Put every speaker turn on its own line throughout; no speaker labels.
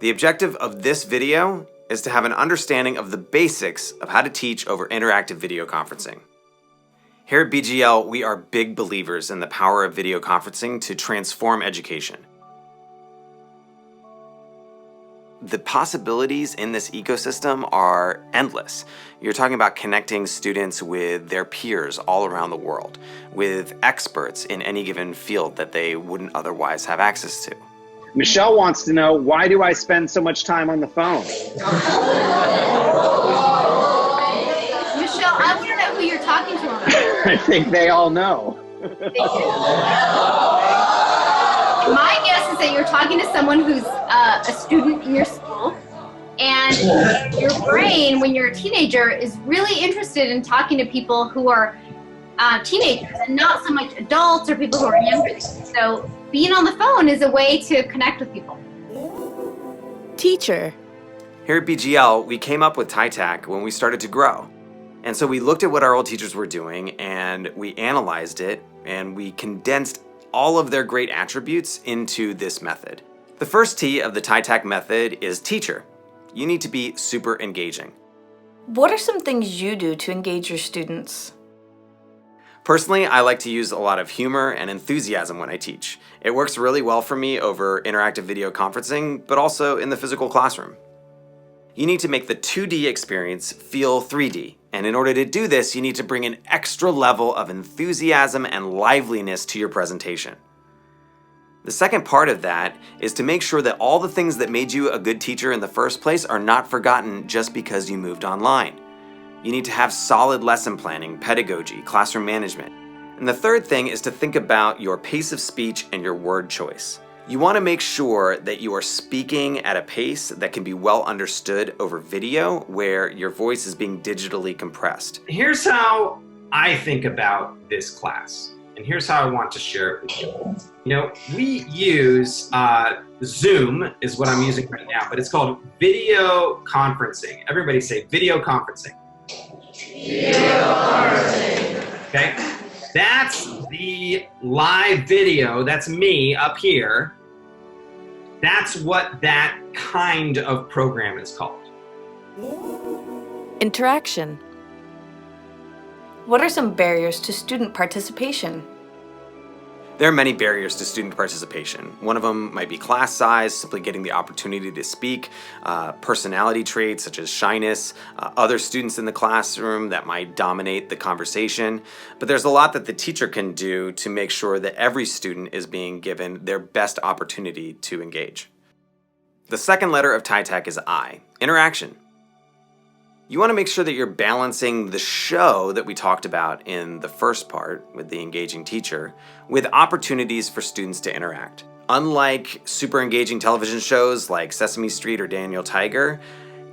The objective of this video is to have an understanding of the basics of how to teach over interactive video conferencing. Here at BGL, we are big believers in the power of video conferencing to transform education. The possibilities in this ecosystem are endless. You're talking about connecting students with their peers all around the world, with experts in any given field that they wouldn't otherwise have access to.
Michelle wants to know, why do I spend so much time on the phone?
Michelle, I want to know who you're talking to on the phone.
I think they all know.
My guess is that you're talking to someone who's a student in your school, and your brain, when you're a teenager, is really interested in talking to people who are teenagers and not so much adults or people who are younger than you. So being on the phone is a way to connect with people.
Teacher.
Here at BGL, we came up with TITAC when we started to grow. And so we looked at what our old teachers were doing and we analyzed it and we condensed all of their great attributes into this method. The first T of the TITAC method is teacher. You need to be super engaging.
What are some things you do to engage your students?
Personally, I like to use a lot of humor and enthusiasm when I teach. It works really well for me over interactive video conferencing, but also in the physical classroom. You need to make the 2D experience feel 3D. And in order to do this, you need to bring an extra level of enthusiasm and liveliness to your presentation. The second part of that is to make sure that all the things that made you a good teacher in the first place are not forgotten just because you moved online. You need to have solid lesson planning, pedagogy, classroom management. And the third thing is to think about your pace of speech and your word choice. You want to make sure that you are speaking at a pace that can be well understood over video, where your voice is being digitally compressed.
Here's how I think about this class, and here's how I want to share it with you. You know, we use Zoom is what I'm using right now, but it's called video conferencing. Everybody say video conferencing. Video conferencing. Okay, that's the live video. That's me up here. That's what that kind of program is called.
Interaction. What are some barriers to student participation?
There are many barriers to student participation. One of them might be class size, simply getting the opportunity to speak, personality traits such as shyness, other students in the classroom that might dominate the conversation. But there's a lot that the teacher can do to make sure that every student is being given their best opportunity to engage. The second letter of TITAC is I, interaction. You want to make sure that you're balancing the show that we talked about in the first part with the engaging teacher with opportunities for students to interact. Unlike super engaging television shows like Sesame Street or Daniel Tiger,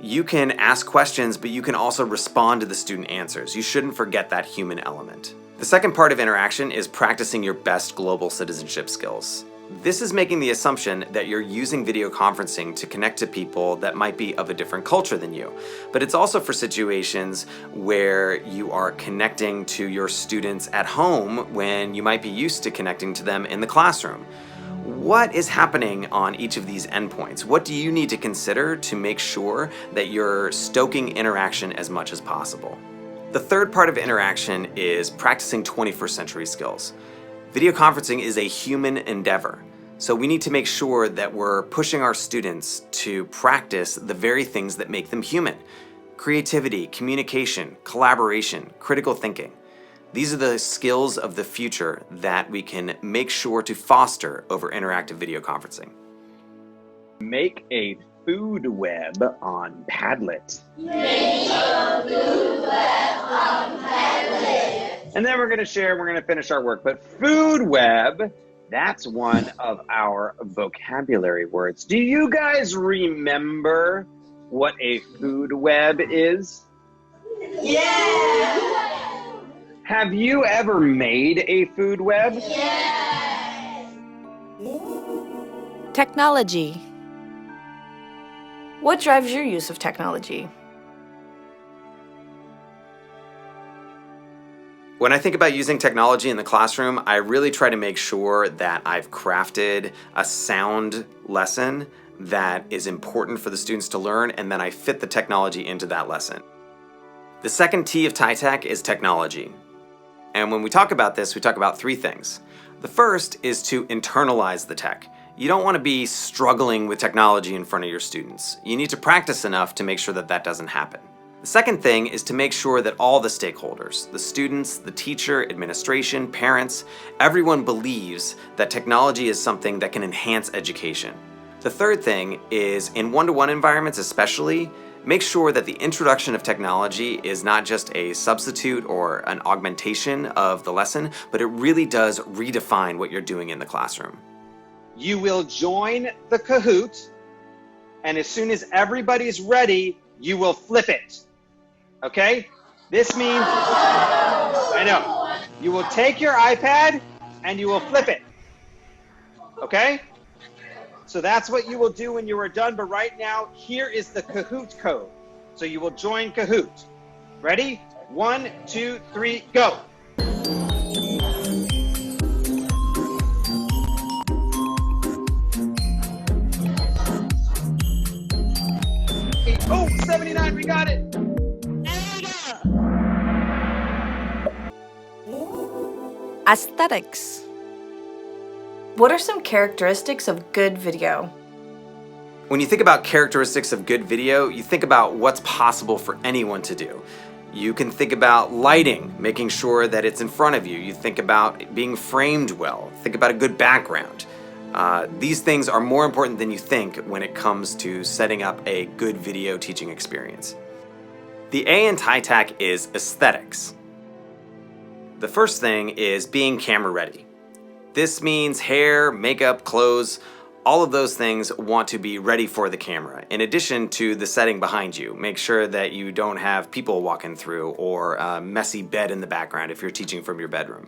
you can ask questions, but you can also respond to the student answers. You shouldn't forget that human element. The second part of interaction is practicing your best global citizenship skills. This is making the assumption that you're using video conferencing to connect to people that might be of a different culture than you. But it's also for situations where you are connecting to your students at home when you might be used to connecting to them in the classroom. What is happening on each of these endpoints? What do you need to consider to make sure that you're stoking interaction as much as possible? The third part of interaction is practicing 21st century skills. Video conferencing is a human endeavor, so we need to make sure that we're pushing our students to practice the very things that make them human. Creativity, communication, collaboration, critical thinking. These are the skills of the future that we can make sure to foster over interactive video conferencing.
Make a food web on Padlet.
Make a food web on Padlet.
And then we're going to finish our work. But food web, that's one of our vocabulary words. Do you guys remember what a food web is?
Yeah.
Have you ever made a food web?
Yeah.
Technology. What drives your use of technology?
When I think about using technology in the classroom, I really try to make sure that I've crafted a sound lesson that is important for the students to learn, and then I fit the technology into that lesson. The second T of TITAC is technology. And when we talk about this, we talk about three things. The first is to internalize the tech. You don't want to be struggling with technology in front of your students. You need to practice enough to make sure that that doesn't happen. The second thing is to make sure that all the stakeholders, the students, the teacher, administration, parents, everyone believes that technology is something that can enhance education. The third thing is, in one-to-one environments especially, make sure that the introduction of technology is not just a substitute or an augmentation of the lesson, but it really does redefine what you're doing in the classroom.
You will join the Kahoot, and as soon as everybody's ready, you will flip it. Okay? This means, I know, you will take your iPad and you will flip it. Okay? So that's what you will do when you are done, but right now, here is the Kahoot code. So you will join Kahoot. Ready? 1, 2, 3, go. Oh, 79, we got it.
Aesthetics. What are some characteristics of good video?
When you think about characteristics of good video, you think about what's possible for anyone to do. You can think about lighting, making sure that it's in front of you. You think about being framed well. Think about a good background. These things are more important than you think when it comes to setting up a good video teaching experience. The A in TITAC is aesthetics. The first thing is being camera ready. This means hair, makeup, clothes, all of those things want to be ready for the camera. In addition to the setting behind you, make sure that you don't have people walking through or a messy bed in the background if you're teaching from your bedroom.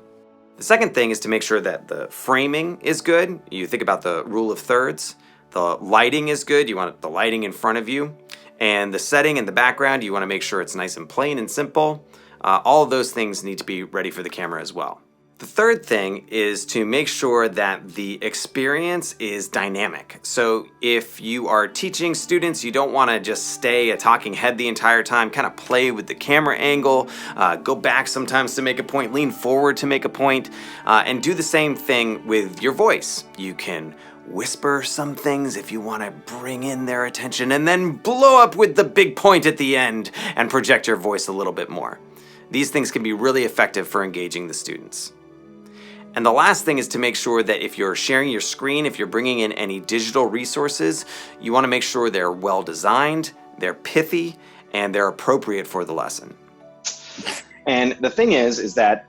The second thing is to make sure that the framing is good. You think about the rule of thirds. The lighting is good. You want the lighting in front of you. And the setting in the background, you want to make sure it's nice and plain and simple. All of those things need to be ready for the camera as well. The third thing is to make sure that the experience is dynamic. So if you are teaching students, you don't want to just stay a talking head the entire time, kind of play with the camera angle, go back sometimes to make a point, lean forward to make a point, and do the same thing with your voice. You can whisper some things if you want to bring in their attention, and then blow up with the big point at the end and project your voice a little bit more. These things can be really effective for engaging the students. And the last thing is to make sure that if you're sharing your screen, if you're bringing in any digital resources, you want to make sure they're well designed, they're pithy, and they're appropriate for the lesson.
And the thing is that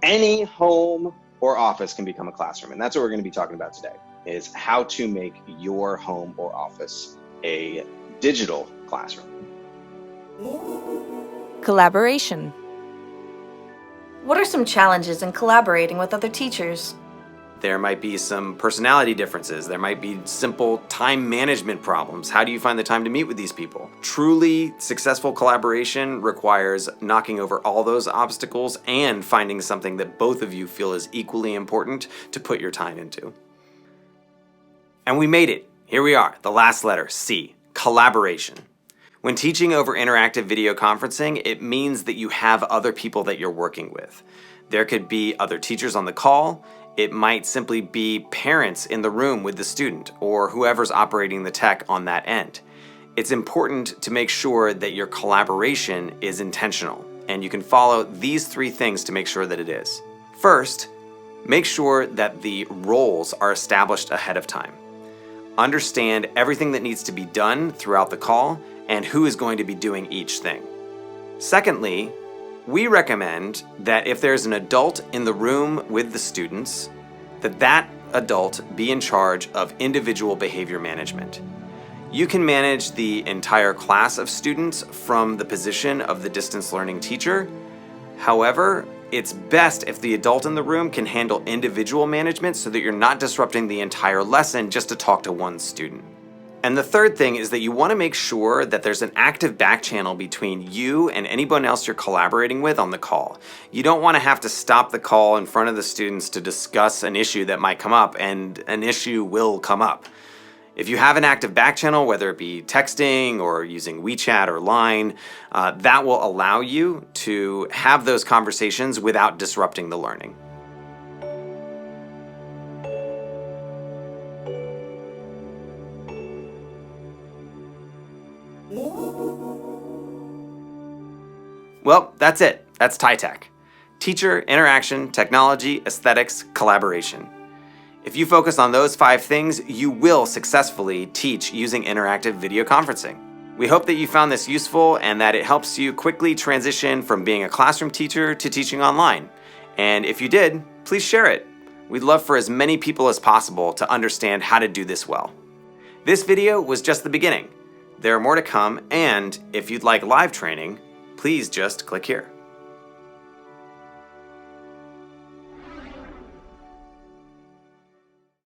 any home or office can become a classroom. And that's what we're going to be talking about today, is how to make your home or office a digital classroom.
Collaboration. What are some challenges in collaborating with other teachers?
There might be some personality differences. There might be simple time management problems. How do you find the time to meet with these people? Truly successful collaboration requires knocking over all those obstacles and finding something that both of you feel is equally important to put your time into. And we made it. Here we are, the last letter, C, collaboration. When teaching over interactive video conferencing, it means that you have other people that you're working with. There could be other teachers on the call. It might simply be parents in the room with the student or whoever's operating the tech on that end. It's important to make sure that your collaboration is intentional, and you can follow these three things to make sure that it is. First, make sure that the roles are established ahead of time. Understand everything that needs to be done throughout the call and who is going to be doing each thing. Secondly, we recommend that if there's an adult in the room with the students, that adult be in charge of individual behavior management. You can manage the entire class of students from the position of the distance learning teacher. However, it's best if the adult in the room can handle individual management so that you're not disrupting the entire lesson just to talk to one student. And the third thing is that you want to make sure that there's an active back channel between you and anyone else you're collaborating with on the call. You don't want to have to stop the call in front of the students to discuss an issue that might come up, and an issue will come up. If you have an active back channel, whether it be texting or using WeChat or Line, that will allow you to have those conversations without disrupting the learning. Well, that's it. That's TITAC. Teacher, interaction, technology, aesthetics, collaboration. If you focus on those 5 things, you will successfully teach using interactive video conferencing. We hope that you found this useful and that it helps you quickly transition from being a classroom teacher to teaching online. And if you did, please share it. We'd love for as many people as possible to understand how to do this well. This video was just the beginning. There are more to come, and if you'd like live training, please just click here.